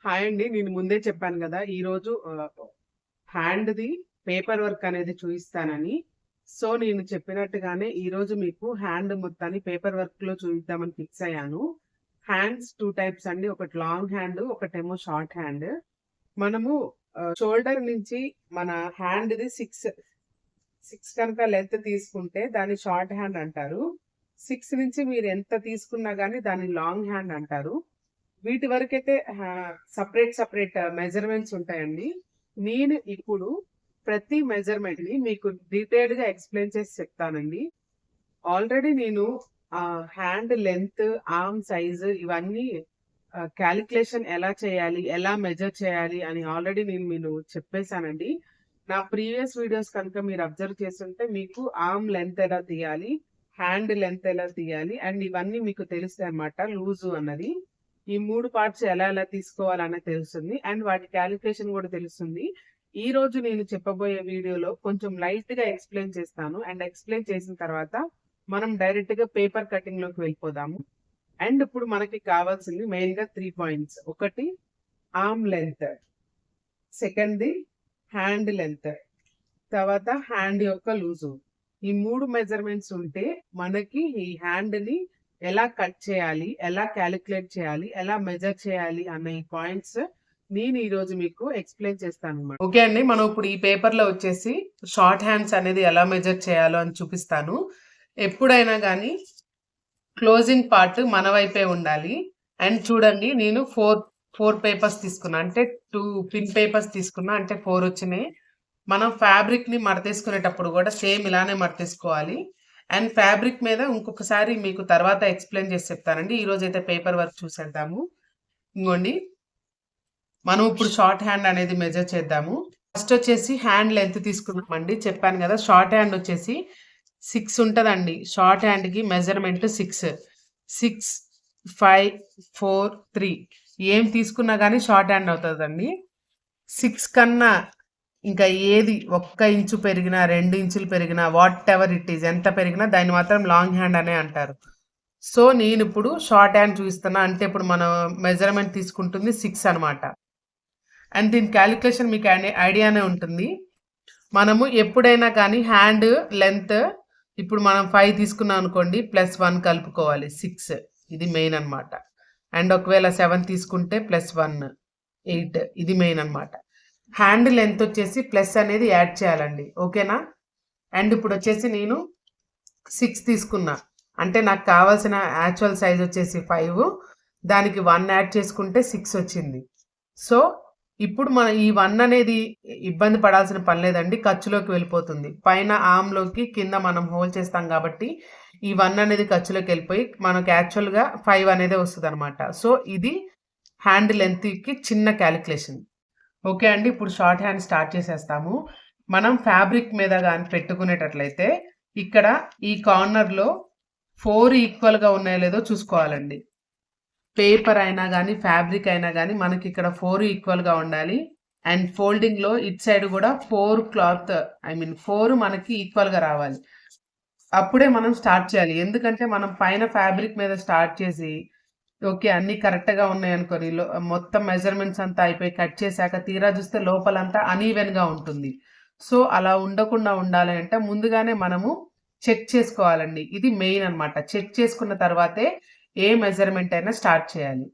Hi అండి. నేను ముందే చెప్పాను గదా! ఈరోజు హ్యాండ్‌ది పేపర్ వర్క్ అనేది చూయిస్తానని. సో, నేను చెప్పినట్టుగానే ఈరోజు మీకు హ్యాండ్ మొత్తాన్ని పేపర్ వర్క్‌లో చూయిద్దామని ఫిక్స్ అయ్యాను. హ్యాండ్స్ 2 టైప్స్ అండి. ఒకటి లాంగ్ హ్యాండ్, ఒకటేమో షార్ట్ హ్యాండ్. మనము షోల్డర్ నుంచి మన హ్యాండ్‌ది 6 కనుక లెంత్ తీసుకుంటే దాన్ని షార్ట్ హ్యాండ్ అంటారు. 6 నుంచి మీరు ఎంత తీసుకున్నా గానీ దాన్ని లాంగ్ హ్యాండ్ అంటారు. వీటి వరకైతే సెపరేట్ మెజర్‌మెంట్స్ ఉంటాయండి. నేను ఇప్పుడు ప్రతి మెజర్‌మెంట్‌ని మీకు డీటెయిల్డ్‌గా ఎక్స్‌ప్లెయిన్ చేసి చెప్తానండి. ఆల్రెడీ నేను హ్యాండ్ లెంత్, ఆర్మ్ సైజ్ ఇవన్నీ కాలిక్యులేషన్ ఎలా చేయాలి, ఎలా మెజర్ చేయాలి అని ఆల్రెడీ నేను చెప్పేసానండి. నా ప్రీవియస్ వీడియోస్ కనుక మీరు అబ్జర్వ్ చేసుంటే మీకు ఆర్మ్ లెంత్ ఎలా తీయాలి, హ్యాండ్ లెంత్ ఎలా తీయాలి అండ్ ఇవన్నీ మీకు తెలుస్తాయన్నమాట. లూజు అన్నది. ఈ 3 పార్ట్స్ ఎలా తీసుకోవాలనేది తెలుస్తుంది. అండ్ వాటి కాలిక్యులేషన్ కూడా తెలుస్తుంది. ఈ రోజు నేను చెప్పబోయే వీడియోలో కొంచెం లైట్‌గా ఎక్స్‌ప్లెయిన్ చేస్తాను. అండ్ ఎక్స్‌ప్లెయిన్ చేసిన తర్వాత మనం డైరెక్ట్‌గా పేపర్ కటింగ్‌లోకి వెళ్ళిపోదాము. అండ్ ఇప్పుడు మనకి కావాల్సింది మెయిన్‌గా 3 పాయింట్స్. ఒకటి ఆర్మ్ లెంత్, సెకండ్‌ది హ్యాండ్ లెంత్, తర్వాత హ్యాండ్ యొక్క లూజు. ఈ 3 మెజర్‌మెంట్స్ ఉంటే మనకి ఈ హ్యాండ్‌ని ఎలా కట్ చేయాలి, ఎలా కాలిక్యులేట్ చేయాలి, ఎలా మెజర్ చేయాలి అన్న ఈ పాయింట్స్ నేను ఈరోజు మీకు ఎక్స్‌ప్లెయిన్ చేస్తానన్నమాట. ఓకే అండి. మనం ఇప్పుడు ఈ పేపర్‌లో వచ్చేసి షార్ట్ హ్యాండ్స్ అనేది ఎలా మెజర్ చేయాలో అని చూపిస్తాను. ఎప్పుడైనా గానీ క్లోజింగ్ పార్ట్ మన వైపే ఉండాలి. అండ్ చూడండి నేను 4 పేపర్స్ తీసుకున్నా. అంటే 2 పిన్ పేపర్స్ తీసుకున్నా. అంటే 4 వచ్చినాయి. మనం ఫ్యాబ్రిక్‌ని మడతేసుకునేటప్పుడు కూడా సేమ్ ఇలానే మడతేసుకోవాలి. అండ్ ఫ్యాబ్రిక్ మీద ఇంకొకసారి మీకు తర్వాత ఎక్స్‌ప్లెయిన్ చేసి చెప్తానండి. ఈరోజైతే పేపర్ వర్క్ చూసేద్దాము. ఇంగోండి. మనం ఇప్పుడు షార్ట్ హ్యాండ్ అనేది మెజర్ చేద్దాము. ఫస్ట్ వచ్చేసి హ్యాండ్ లెంత్ తీసుకున్నామండి. చెప్పాను కదా! షార్ట్ హ్యాండ్ వచ్చేసి 6 ఉంటదండి. షార్ట్ హ్యాండ్‌కి మెజర్‌మెంట్ 6. 6, 5, 4, 3 ఏం తీసుకున్నా గానీ షార్ట్ హ్యాండ్ అవుతదండి. 6 కన్నా ఇంకా ఏది 1 ఇంచు పెరిగినా, 2 ఇంచులు పెరిగినా వాటెవర్ ఇట్ ఈస్ ఎంత పెరిగినా దాన్ని మాత్రం లాంగ్ హ్యాండ్ అనే అంటారు. సో, నేనిప్పుడు షార్ట్ హ్యాండ్ చూపిస్తున్నా. అంటే ఇప్పుడు మనం మెజర్‌మెంట్ తీసుకుంటుంది 6 అనమాట. అండ్ దీని కాలిక్యులేషన్ మీకు ఐడియానే ఉంటుంది. మనము ఎప్పుడైనా కానీ హ్యాండ్ లెంత్ ఇప్పుడు మనం 5 తీసుకున్నాం అనుకోండి +1 కలుపుకోవాలి 6 ఇది మెయిన్ అనమాట. అండ్ ఒకవేళ 7 తీసుకుంటే +1 8 ఇది మెయిన్ అనమాట. హ్యాండ్ లెంత్ వచ్చేసి ప్లస్ అనేది యాడ్ చేయాలండి. ఓకేనా? అండ్ ఇప్పుడు వచ్చేసి నేను 6 తీసుకున్నా. అంటే నాకు కావాల్సిన యాక్చువల్ సైజ్ వచ్చేసి 5 దానికి 1 యాడ్ చేసుకుంటే 6 వచ్చింది. సో, ఇప్పుడు మనం ఈ 1 అనేది ఇబ్బంది పడాల్సిన పని లేదండి. ఖర్చులోకి వెళ్ళిపోతుంది. పైన ఆర్మ్‌లోకి కింద మనం హోల్ చేస్తాం కాబట్టి ఈ 1 అనేది ఖర్చులోకి వెళ్ళిపోయి మనకు యాక్చువల్‌గా 5 అనేదే వస్తదనమాట. సో, ఇది హ్యాండ్ లెంత్‌కి చిన్న కాలిక్యులేషన్. ఓకే అండి. ఇప్పుడు షార్ట్ హ్యాండ్ స్టార్ట్ చేసేస్తాము. మనం ఫ్యాబ్రిక్ మీద గాని పెట్టుకునేటట్లయితే ఇక్కడ ఈ కార్నర్‌లో 4 ఈక్వల్‌గా ఉన్నాయో లేదో చూసుకోవాలండి. పేపర్ అయినా గానీ, ఫ్యాబ్రిక్ అయినా గానీ మనకి ఇక్కడ 4 ఈక్వల్‌గా ఉండాలి. అండ్ ఫోల్డింగ్‌లో ఇటు సైడ్ కూడా 4 మనకి ఈక్వల్‌గా రావాలి. అప్పుడే మనం స్టార్ట్ చేయాలి. ఎందుకంటే మనం పైన ఫ్యాబ్రిక్ మీద స్టార్ట్ చేసి ఓకే. అన్నీ కరెక్ట్‌గా ఉన్నాయనుకోని మొత్తం మెజర్‌మెంట్స్ అంతా అయిపోయి కట్ చేశాక తీరా చూస్తే లోపలంతా అన్‌ఈవెన్‌గా ఉంటుంది. సో, అలా ఉండకుండా ఉండాలి అంటే ముందుగానే మనము చెక్ చేసుకోవాలండి. ఇది మెయిన్ అన్నమాట. చెక్ చేసుకున్న తర్వాతే ఏ మెజర్‌మెంట్ అయినా స్టార్ట్ చేయాలి.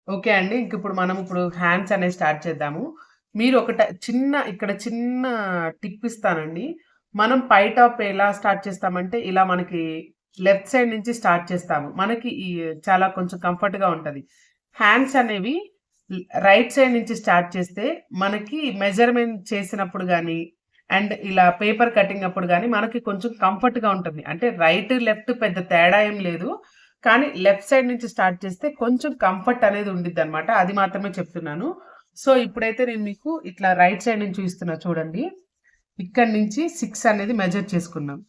ఓకే అండి. ఇప్పుడు మనం హ్యాండ్స్ అనేవి స్టార్ట్ చేద్దాము. మీరు ఇక్కడ చిన్న టిప్ ఇస్తానండి. మనం పై టాప్ ఎలా స్టార్ట్ చేస్తామంటే ఇలా మనకి లెఫ్ట్ సైడ్ నుంచి స్టార్ట్ చేస్తాము. మనకి చాలా కొంచెం కంఫర్ట్‌గా ఉంటది. హ్యాండ్స్ అనేవి రైట్ సైడ్ నుంచి స్టార్ట్ చేస్తే మనకి మెజర్‌మెంట్ చేసినప్పుడు గాని, అండ్ ఇలా పేపర్ కటింగ్ అప్పుడు గాని మనకి కొంచెం కంఫర్ట్‌గా ఉంటుంది. అంటే రైట్, లెఫ్ట్ పెద్ద తేడా ఏం లేదు. కానీ లెఫ్ట్ సైడ్ నుంచి స్టార్ట్ చేస్తే కొంచెం కంఫర్ట్ అనేది ఉండిద్దనమాట. అది మాత్రమే చెప్తున్నాను. సో, ఇప్పుడైతే నేను మీకు ఇట్లా రైట్ సైడ్ నుంచి చూపిస్తున్నా చూడండి. ఇక్కడి నుంచి 6 అనేది మెజర్ చేసుకున్నాం.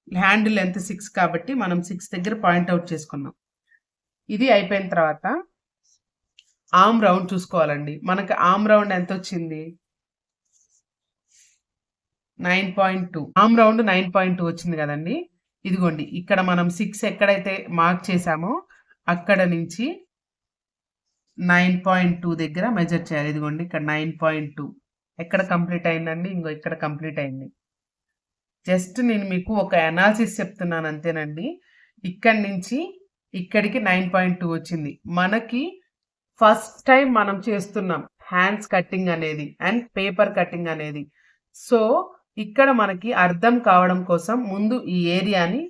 హ్యాండ్ లెంత్ 6 కాబట్టి మనం 6 దగ్గర పాయింట్ అవుట్ చేసుకున్నాం. ఇది అయిపోయిన తర్వాత ఆర్మ్ రౌండ్ చూసుకోవాలండి. మనకి ఆర్మ్ రౌండ్ ఎంతొచ్చింది? 9.2. ఆర్మ్ రౌండ్ 9.2 వచ్చింది కదండీ! ఇదిగోండి. ఇక్కడ మనం 6 ఎక్కడైతే మార్క్ చేసామో అక్కడ నుంచి 9.2 దగ్గర మెజర్ చేయాలి. ఇదిగోండి ఇక్కడ 9.2 ఎక్కడ కంప్లీట్ అయిందండి? ఇంకో ఇక్కడ కంప్లీట్ అయింది. జస్ట్ నేను మీకు ఒక అనాలిసిస్ చెప్తున్నాను అంతేనండి. ఇక్కడి నుంచి ఇక్కడికి 9.2 వచ్చింది. మనకి ఫస్ట్ టైం మనం చేస్తున్నాం హ్యాండ్స్ కటింగ్ అనేది అండ్ పేపర్ కటింగ్ అనేది. సో ఇక్కడ మనకి అర్థం కావడం కోసం ముందు ఈ ఏరియాని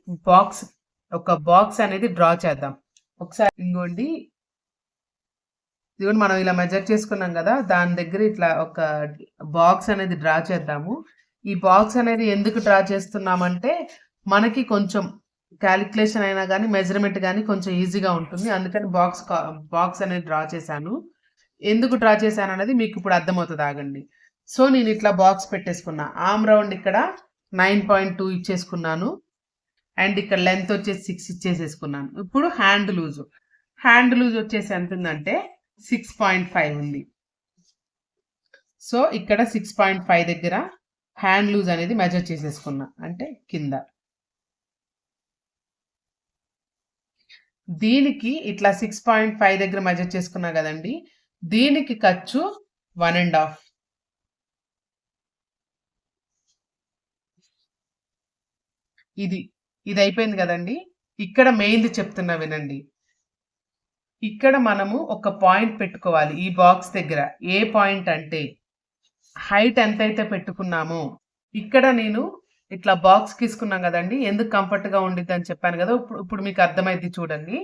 ఒక బాక్స్ అనేది డ్రా చేద్దాం. ఒకసారి ఇదిగోండి మనం ఇలా మెజర్ చేసుకున్నాం కదా, దాని దగ్గర ఇట్లా ఒక బాక్స్ అనేది డ్రా చేద్దాము. ఈ బాక్స్ అనేది ఎందుకు డ్రా చేస్తున్నామంటే మనకి కొంచెం క్యాలిక్యులేషన్ అయినా కానీ మెజర్మెంట్ కానీ కొంచెం ఈజీగా ఉంటుంది. అందుకని బాక్స్ అనేది డ్రా చేశాను. ఎందుకు డ్రా చేశాను అనేది మీకు ఇప్పుడు అర్థమవుతుంది, ఆగండి. సో నేను ఇట్లా బాక్స్ పెట్టేసుకున్నా. ఆర్మ్ రౌండ్ ఇక్కడ 9.2 ఇచ్చేసుకున్నాను అండ్ ఇక్కడ లెంత్ వచ్చేసి 6 ఇచ్చేసేసుకున్నాను. ఇప్పుడు హ్యాండ్ లూజ్ వచ్చేసి ఎంత ఉందంటే 6.5 ఉంది. సో ఇక్కడ 6.5 దగ్గర హ్యాండ్ లూజ్ అనేది మెజర్ చేసేసుకున్నా, అంటే కింద. దీనికి ఇట్లా 6.5 దగ్గర మెజర్ చేసుకున్నా కదండి, దీనికి ఖర్చు 1.5. ఇది అయిపోయింది కదండి. ఇక్కడ మెయిన్ది చెప్తున్నా వినండి. ఇక్కడ మనము ఒక పాయింట్ పెట్టుకోవాలి ఈ బాక్స్ దగ్గర. ఏ పాయింట్ అంటే హైట్ ఎంతైతే పెట్టుకున్నామో, ఇక్కడ నేను ఇట్లా బాక్స్ తీసుకున్నాం కదండి, ఎందుకు కంఫర్ట్గా ఉండిద్ది అని చెప్పాను కదా. ఇప్పుడు మీకు అర్థమైంది చూడండి.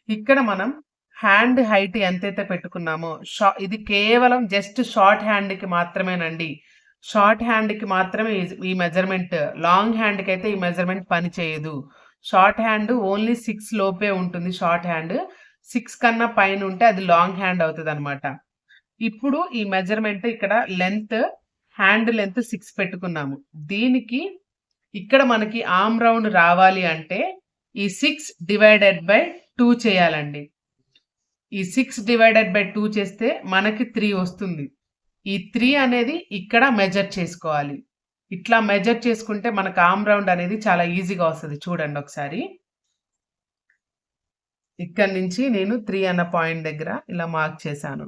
ఇక్కడ మనం హ్యాండ్ హైట్ ఎంతైతే పెట్టుకున్నామో, ఇది కేవలం జస్ట్ షార్ట్ హ్యాండ్కి మాత్రమేనండి. షార్ట్ హ్యాండ్కి మాత్రమే ఈ మెజర్మెంట్. లాంగ్ హ్యాండ్కి అయితే ఈ మెజర్మెంట్ పని చేయదు. షార్ట్ హ్యాండ్ ఓన్లీ 6 లోపే ఉంటుంది. షార్ట్ హ్యాండ్ 6 కన్నా పైన ఉంటే అది లాంగ్ హ్యాండ్ అవుతుంది అనమాట. ఇప్పుడు ఈ మెజర్మెంట్ ఇక్కడ హ్యాండ్ లెంత్ 6 పెట్టుకున్నాము. దీనికి ఇక్కడ మనకి ఆర్మ్ రౌండ్ రావాలి అంటే ఈ 6 డివైడెడ్ బై 2 చేయాలండి. ఈ 6 డివైడెడ్ బై 2 చేస్తే మనకి 3 వస్తుంది. ఈ 3 అనేది ఇక్కడ మెజర్ చేసుకోవాలి. ఇట్లా మెజర్ చేసుకుంటే మనకు ఆర్మ్ రౌండ్ అనేది చాలా ఈజీగా వస్తుంది. చూడండి ఒకసారి. ఇక్కడ నుంచి నేను 3 అన్న పాయింట్ దగ్గర ఇలా మార్క్ చేశాను.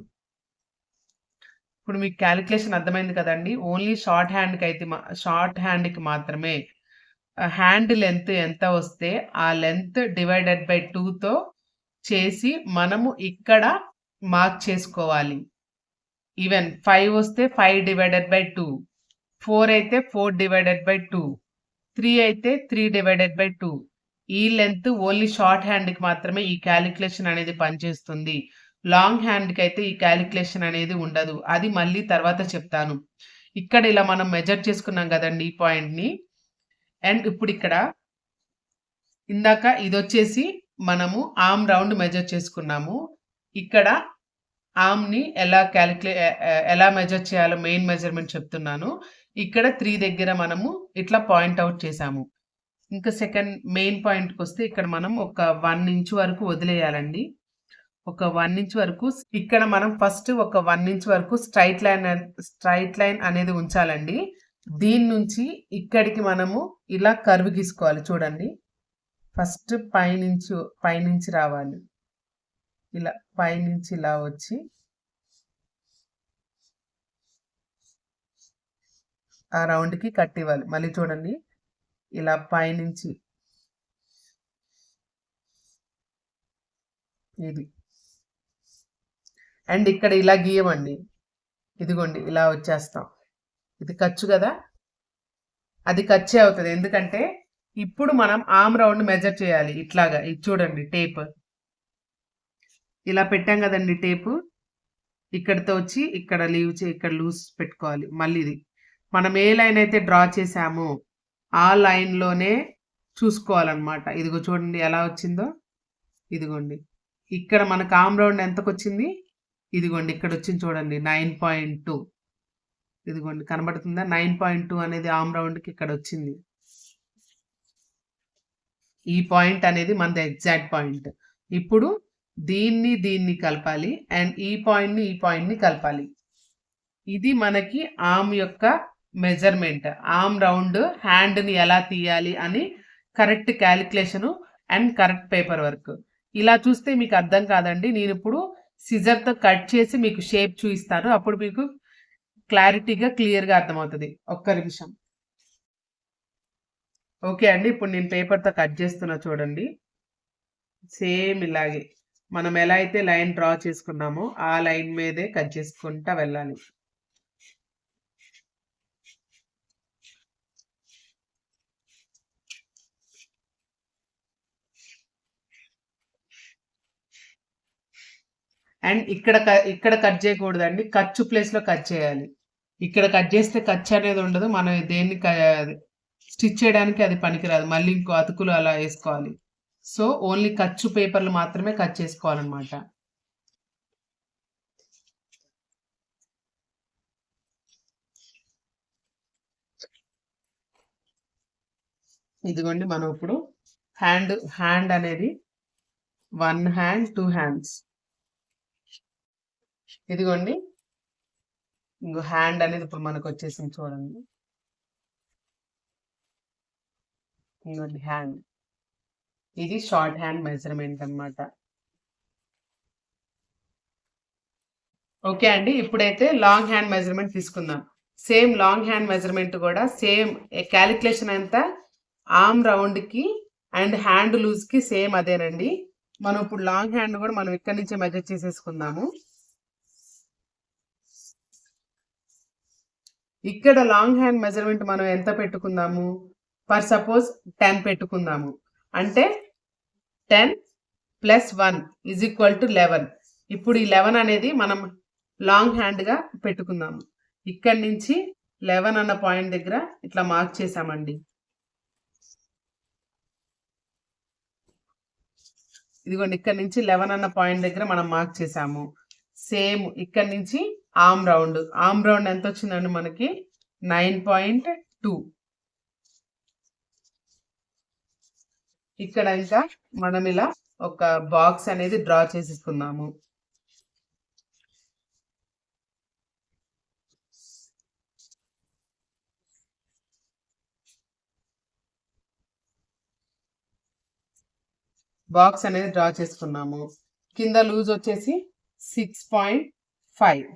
ఇప్పుడు మీకు క్యాలిక్యులేషన్ అర్థమైంది కదండి. ఓన్లీ షార్ట్ హ్యాండ్కి మాత్రమే హ్యాండ్ లెంత్ ఎంత వస్తే ఆ లెంత్ డివైడెడ్ బై 2తో చేసి మనము ఇక్కడ మార్క్ చేసుకోవాలి. ఈవెన్ 5 వస్తే 5 డివైడెడ్ బై 2, 4 అయితే 4 డివైడెడ్ బై 2, 3 అయితే 3 డివైడెడ్ బై 2. ఈ లెంత్ ఓన్లీ షార్ట్ హ్యాండ్కి మాత్రమే ఈ క్యాలిక్యులేషన్ అనేది పనిచేస్తుంది. లాంగ్ హ్యాండ్కి అయితే ఈ క్యాలిక్యులేషన్ అనేది ఉండదు. అది మళ్ళీ తర్వాత చెప్తాను. ఇక్కడ ఇలా మనం మెజర్ చేసుకున్నాం కదండి ఈ పాయింట్ని. అండ్ ఇప్పుడు ఇక్కడ ఇందాక ఇది వచ్చేసి మనము ఆర్మ్ రౌండ్ మెజర్ చేసుకున్నాము. ఇక్కడ ఆర్మ్ని ఎలా మెజర్ చేయాలో మెయిన్ మెజర్మెంట్ చెప్తున్నాను. ఇక్కడ 3 దగ్గర మనము ఇట్లా పాయింట్ అవుట్ చేసాము. ఇంకా సెకండ్ మెయిన్ పాయింట్కి వస్తే ఇక్కడ మనం ఒక 1 ఇంచ్ వరకు వదిలేయాలండి. ఒక 1 ఇంచ్ వరకు ఇక్కడ మనం ఫస్ట్ ఒక 1 ఇంచ్ వరకు స్ట్రైట్ లైన్ అనేది ఉంచాలండి. దీని నుంచి ఇక్కడికి మనము ఇలా కర్వ్ గీసుకోవాలి. చూడండి, ఫస్ట్ పైనుంచి రావాలి. ఇలా పైనుంచి ఇలా వచ్చి ఆ రౌండ్కి కట్ ఇవ్వాలి. మళ్ళీ చూడండి, ఇలా పైనుంచి ఇది అండ్ ఇక్కడ ఇలా గీయమండి. ఇదిగోండి ఇలా వచ్చేస్తాం. ఇది ఖర్చు కదా, అది ఖర్చే అవుతుంది. ఎందుకంటే ఇప్పుడు మనం ఆర్మ్ రౌండ్ మెజర్ చేయాలి. ఇట్లాగా ఇది చూడండి, టేప్ ఇలా పెట్టాం కదండి. టేపు ఇక్కడితో వచ్చి ఇక్కడ ఇక్కడ లూజ్ పెట్టుకోవాలి. మళ్ళీ ఇది మనం ఏ లైన్ అయితే డ్రా చేసామో ఆ లైన్లోనే చూసుకోవాలన్నమాట. ఇదిగో చూడండి ఎలా వచ్చిందో. ఇదిగోండి ఇక్కడ మనకు ఆర్మ్ రౌండ్ ఎంతకు వచ్చింది, ఇదిగోండి ఇక్కడ వచ్చింది చూడండి 9.2. ఇదిగోండి కనబడుతుందా, 9.2 అనేది ఆర్మ్ రౌండ్కి ఇక్కడ వచ్చింది. ఈ పాయింట్ అనేది మనది ఎగ్జాక్ట్ పాయింట్. ఇప్పుడు దీన్ని కలపాలి అండ్ ఈ పాయింట్ని కలపాలి. ఇది మనకి ఆర్మ్ యొక్క మెజర్మెంట్. ఆర్మ్ రౌండ్ హ్యాండ్ని ఎలా తీయాలి అని correct calculation and correct paper work. ఇలా చూస్తే మీకు అర్థం కాదండి. నేను ఇప్పుడు సిజర్తో కట్ చేసి మీకు షేప్ చూపిస్తాను. అప్పుడు మీకు క్లారిటీగా క్లియర్గా అర్థమవుతుంది. ఒక్క నిమిషం. ఓకే అండి, ఇప్పుడు నేను పేపర్తో కట్ చేస్తున్నా చూడండి. సేమ్ ఇలాగే మనం ఎలా అయితే లైన్ డ్రా చేసుకున్నామో ఆ లైన్ మీదే కట్ చేసుకుంటా వెళ్ళాలి. అండ్ ఇక్కడ కట్ చేయకూడదండి, ఖర్చు ప్లేస్లో కట్ చేయాలి. ఇక్కడ కట్ చేస్తే ఖర్చు అనేది ఉండదు, మనం దేన్ని స్టిచ్ చేయడానికి అది పనికిరాదు, మళ్ళీ ఇంకో అతుకులు అలా వేసుకోవాలి. సో ఓన్లీ ఖర్చు పేపర్లు మాత్రమే కట్ చేసుకోవాలన్నమాట. ఇదిగోండి, మనం ఇప్పుడు హ్యాండ్ అనేది 1 హ్యాండ్ 2 హ్యాండ్స్. ఇదిగోండి, ఇంకో హ్యాండ్ అనేది ఇప్పుడు మనకు వచ్చేసింది చూడండి. ఇదిగోండి హ్యాండ్, ఇది షార్ట్ హ్యాండ్ మెజర్మెంట్ అన్నమాట. ఓకే అండి, ఇప్పుడైతే లాంగ్ హ్యాండ్ మెజర్మెంట్ తీసుకుందాం. సేమ్ లాంగ్ హ్యాండ్ మెజర్మెంట్ కూడా సేమ్ క్యాలిక్యులేషన్ అంతా ఆర్మ్ రౌండ్కి అండ్ హ్యాండ్ లూజ్కి సేమ్ అదేనండి. మనం ఇప్పుడు లాంగ్ హ్యాండ్ కూడా మనం ఇక్కడి నుంచే మెజర్ చేసేసుకుందాము. ఇక్కడ లాంగ్ హ్యాండ్ మెజర్మెంట్ మనం ఎంత పెట్టుకుందాము? ఫర్ సపోజ్ 10 పెట్టుకుందాము. అంటే 10 + 1 = 11. ఇప్పుడు ఈ 11 అనేది మనం లాంగ్ హ్యాండ్గా పెట్టుకుందాము. ఇక్కడి నుంచి 11 అన్న పాయింట్ దగ్గర ఇట్లా మార్క్ చేసామండి. ఇదిగోండి, ఇక్కడ నుంచి 11 అన్న పాయింట్ దగ్గర మనం మార్క్ చేసాము. సేమ్ ఇక్కడ నుంచి ఆర్మ్ రౌండ్ ఎంత వచ్చిందండి మనకి? 9.2. ఇక్కడ ఇంకా మనం ఇలా ఒక బాక్స్ అనేది డ్రా చేసేసుకుందాము. బాక్స్ అనేది డ్రా చేసుకున్నాము. కింద లూజ్ వచ్చేసి 6.5.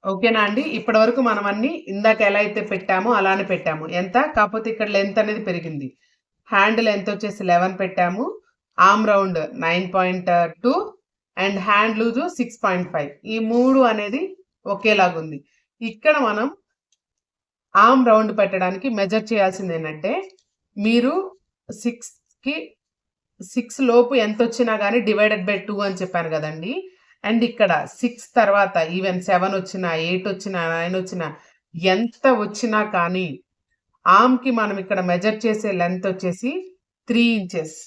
ఓకేనా అండి? ఇప్పటి వరకు మనం అన్ని ఇందాక ఎలా అయితే పెట్టామో అలానే పెట్టాము. ఎంత కాకపోతే ఇక్కడ లెంత్ అనేది పెరిగింది. హ్యాండ్ లెంత్ వచ్చేసి 11 పెట్టాము, arm round 9.2 and hand loose 6.5. ఈ 3 అనేది ఒకేలాగుంది. ఇక్కడ మనం ఆర్మ్ రౌండ్ పెట్టడానికి మెజర్ చేయాల్సింది ఏంటంటే, మీరు 6 లోపు ఎంత వచ్చినా కానీ /2 అని చెప్పాను కదండి. అండ్ ఇక్కడ 6 తర్వాత ఈవెన్ 7 వచ్చినా 8 వచ్చినా 9 వచ్చినా ఎంత వచ్చినా కానీ ఆర్మ్కి మనం ఇక్కడ మెజర్ చేసే లెంత్ వచ్చేసి 3 ఇంచెస్.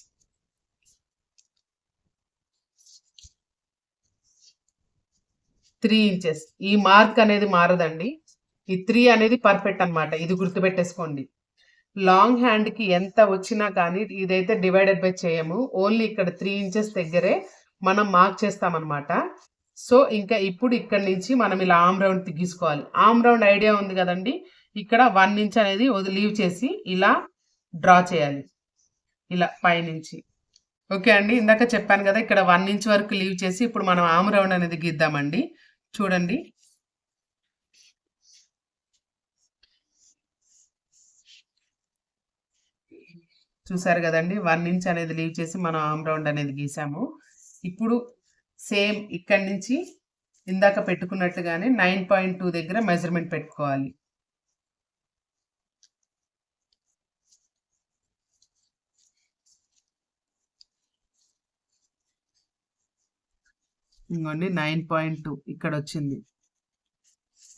ఈ మార్క్ అనేది మారదండి. ఈ 3 అనేది పర్ఫెక్ట్ అన్నమాట. ఇది గుర్తుపెట్టేసుకోండి. లాంగ్ హ్యాండ్కి ఎంత వచ్చినా కానీ ఇదైతే /2 చేయము. ఓన్లీ ఇక్కడ 3 ఇంచెస్ దగ్గరే మనం మార్క్ చేస్తామన్నమాట. సో ఇంకా ఇప్పుడు ఇక్కడ నుంచి మనం ఇలా ఆర్మ్ రౌండ్ గీసుకోవాలి. ఆర్మ్ రౌండ్ ఐడియా ఉంది కదండి. ఇక్కడ 1 ఇంచ్ అనేది లీవ్ చేసి ఇలా డ్రా చేయాలి, ఇలా పైనుంచి. ఓకే అండి, ఇందాక చెప్పాను కదా, ఇక్కడ 1 ఇంచ్ వరకు లీవ్ చేసి ఇప్పుడు మనం ఆర్మ్ రౌండ్ అనేది గీద్దామండి. చూడండి, చూసారు కదండి, 1 ఇంచ్ అనేది లీవ్ చేసి మనం ఆర్మ్ రౌండ్ అనేది గీసాము. ఇప్పుడు సేమ్ ఇక్కడి నుంచి ఇందాక పెట్టుకున్నట్టుగానే 9.2 దగ్గర మెజర్మెంట్ పెట్టుకోవాలి. ఇంకోండి 9.2 ఇక్కడ వచ్చింది.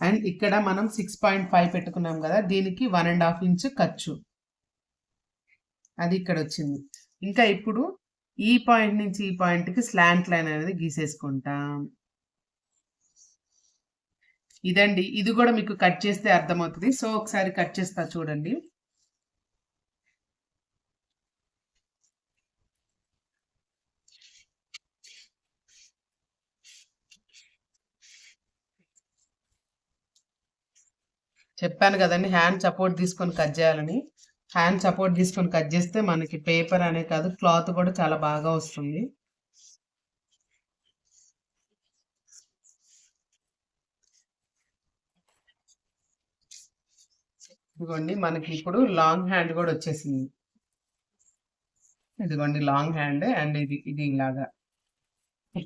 అండ్ ఇక్కడ మనం 6.5 పెట్టుకున్నాం కదా, దీనికి 1.5 ఇంచ్ ఖర్చు, అది ఇక్కడ వచ్చింది. ఇంకా ఇప్పుడు ఈ పాయింట్ నుంచి ఈ పాయింట్కి స్లాంట్ లైన్ అనేది గీసేసుకుంటాం. ఇదండి, ఇది కూడా మీకు కట్ చేస్తే అర్థమవుతుంది. సో ఒకసారి కట్ చేస్తా చూడండి. చెప్పాను కదండి, హ్యాండ్ సపోర్ట్ తీసుకొని కట్ చేయాలని. హ్యాండ్ సపోర్ట్ తీసుకొని కట్ చేస్తే మనకి పేపర్ అనే కాదు క్లాత్ కూడా చాలా బాగా వస్తుంది. ఇదిగోండి మనకి ఇప్పుడు లాంగ్ హ్యాండ్ కూడా వచ్చేసింది. ఇదిగోండి లాంగ్ హ్యాండ్ అండ్ ఇది ఇలాగా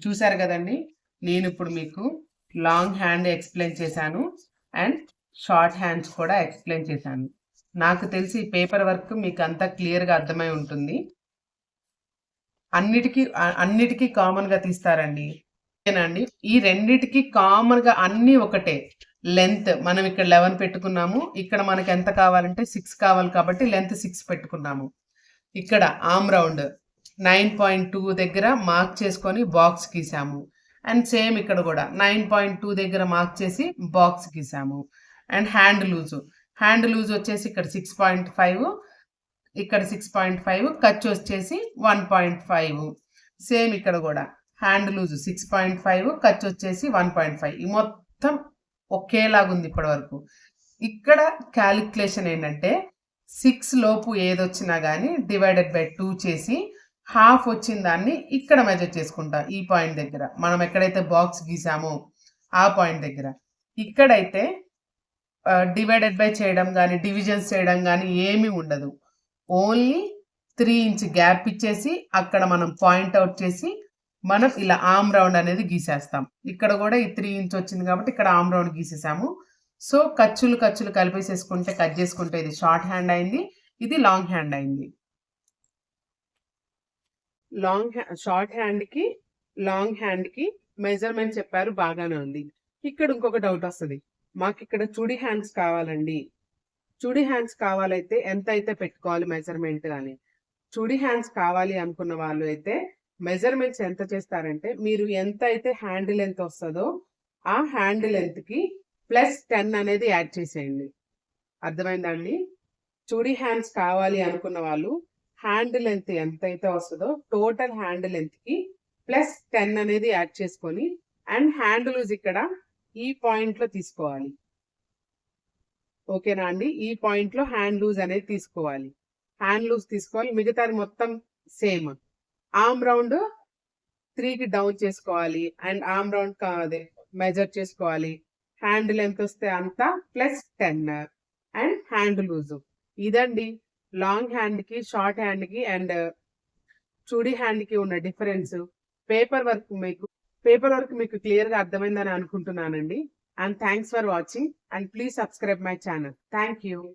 చూసారు కదండి. నేను ఇప్పుడు మీకు లాంగ్ హ్యాండ్ ఎక్స్ప్లెయిన్ చేశాను అండ్ షార్ట్ హ్యాండ్స్ కూడా ఎక్స్ప్లెయిన్ చేశాను. నాకు తెలిసి పేపర్ వర్క్ మీకు అంతా క్లియర్గా అర్థమై ఉంటుంది. అన్నిటికీ కామన్గా తీస్తారండి. ఓకేనండి. ఈ రెండిటికి కామన్గా అన్నీ ఒకటే. లెంత్ మనం ఇక్కడ 11 పెట్టుకున్నాము. ఇక్కడ మనకి ఎంత కావాలంటే 6 కావాలి కాబట్టి లెంత్ 6 పెట్టుకున్నాము. ఇక్కడ ఆర్మ్ రౌండ్ 9.2 దగ్గర మార్క్ చేసుకొని బాక్స్ గీసాము. అండ్ సేమ్ ఇక్కడ కూడా 9.2 దగ్గర మార్క్ చేసి బాక్స్ గీసాము. అండ్ హ్యాండ్ లూజ్ వచ్చేసి ఇక్కడ 6.5, ఇక్కడ 6.5, ఖర్చు వచ్చేసి 1.5. సేమ్ ఇక్కడ కూడా హ్యాండ్ లూజ్ 6.5, ఖర్చు వచ్చేసి 1.5. ఈ మొత్తం ఒకేలాగుంది ఇప్పటి వరకు. ఇక్కడ క్యాలిక్యులేషన్ ఏంటంటే 6 లోపు ఏదొచ్చినా కానీ డివైడెడ్ బై 2 చేసి హాఫ్ వచ్చిన దాన్ని ఇక్కడ మెజర్ చేసుకుంటా. ఈ పాయింట్ దగ్గర మనం ఎక్కడైతే బాక్స్ గీసామో ఆ పాయింట్ దగ్గర. ఇక్కడైతే డివైడెడ్ బై చేయడం కానీ డివిజన్స్ చేయడం కానీ ఏమీ ఉండదు. ఓన్లీ 3 ఇంచ్ గ్యాప్ ఇచ్చేసి అక్కడ మనం పాయింట్ అవుట్ చేసి మనం ఇలా ఆర్మ్ రౌండ్ అనేది గీసేస్తాం. ఇక్కడ కూడా ఈ 3 ఇంచ్ వచ్చింది కాబట్టి ఇక్కడ ఆర్మ్ రౌండ్ గీసేసాము. సో ఖర్చులు కలిపేసేసుకుంటే కట్ చేసుకుంటే ఇది షార్ట్ హ్యాండ్ అయింది, ఇది లాంగ్ హ్యాండ్ అయింది. షార్ట్ హ్యాండ్కి లాంగ్ హ్యాండ్కి మెజర్మెంట్ చెప్పారు, బాగానే ఉంది. ఇక్కడ ఇంకొక డౌట్ వస్తుంది, మాకు ఇక్కడ చుడి హ్యాండ్స్ కావాలండి. చుడి హ్యాండ్స్ కావాలైతే ఎంత అయితే పెట్టుకోవాలి మెజర్మెంట్ అని. చుడి హ్యాండ్స్ కావాలి అనుకున్న వాళ్ళు అయితే మెజర్మెంట్స్ ఎంత చేస్తారంటే మీరు ఎంత అయితే హ్యాండ్ లెంత్ వస్తుందో ఆ హ్యాండ్ లెంత్కి +10 అనేది యాడ్ చేసేయండి. అర్థమైందండి? చుడి హ్యాండ్స్ కావాలి అనుకున్న వాళ్ళు హ్యాండ్ లెంత్ ఎంత అయితే వస్తుందో టోటల్ హ్యాండ్ లెంత్కి +10 అనేది యాడ్ చేసుకొని అండ్ హ్యాండ్ లూజ్ ఇక్కడ ఈ పాయింట్లో తీసుకోవాలి. ఓకేనా అండి? ఈ పాయింట్లో హ్యాండ్ లూజ్ అనేది తీసుకోవాలి. హ్యాండ్ లూజ్ తీసుకోవాలి, మిగతాది మొత్తం సేమ్. ఆర్మ్ రౌండ్ 3కి డౌన్ చేసుకోవాలి అండ్ ఆర్మ్ రౌండ్ అదే మెజర్ చేసుకోవాలి. హ్యాండ్ లెంత్ వస్తే అంతా +10 అండ్ హ్యాండ్ లూజ్. ఇదండి లాంగ్ హ్యాండ్కి షార్ట్ హ్యాండ్కి అండ్ చుడి హ్యాండ్కి ఉన్న డిఫరెన్స్. పేపర్ వర్క్ మీకు క్లియర్గా అర్థమైందని అనుకుంటున్నానండి. And thanks for watching and please subscribe my channel. Thank you.